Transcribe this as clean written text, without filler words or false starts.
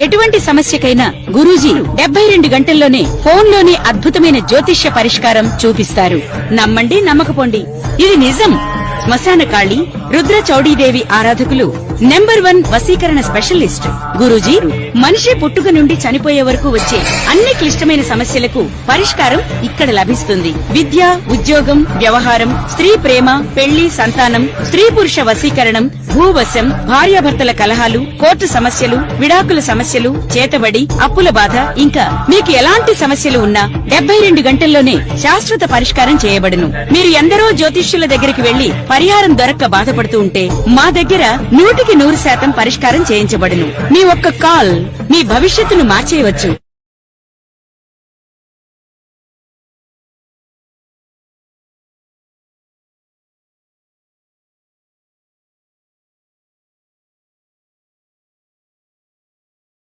ఎటువంటి సమస్యకైనా గురూజీ 72 గంటల్లోనే ఫోన్లోనే అద్భుతమైన జ్యోతిష్య పరిష్కారం చూపిస్తారు. నమ్మండి, నమ్మకపోండి, ఇది నిజం. శ్మశాన కాళి రుద్ర చౌడీదేవి ఆరాధకులు నంబర్ 1 వశీకరణ స్పెషలిస్ట్ గురూజీ. మనిషి పుట్టుక నుండి చనిపోయే వరకు వచ్చే అన్ని క్లిష్టమైన సమస్యలకు పరిష్కారం ఇక్కడ లభిస్తుంది. విద్య, ఉద్యోగం, వ్యవహారం, స్త్రీ ప్రేమ, పెళ్లి, సంతానం, స్త్రీ పురుష వశీకరణం, భూవశం, భార్యాభర్తల కలహాలు, కోర్టు సమస్యలు, విడాకుల సమస్యలు, చేతబడి, అప్పుల బాధ, ఇంకా మీకు ఎలాంటి సమస్యలు ఉన్నా 72 గంటల్లోనే శాశ్వత పరిష్కారం చేయబడును. మీరు ఎందరో జ్యోతిష్యుల దగ్గరికి వెళ్లి పరిహారం దొరక్క బాధపడుతూ ఉంటే మా దగ్గర 100% పరిష్కారం చేయించబడును. మీ ఒక్క కాల్ మీ భవిష్యత్తును మార్చేయవచ్చు.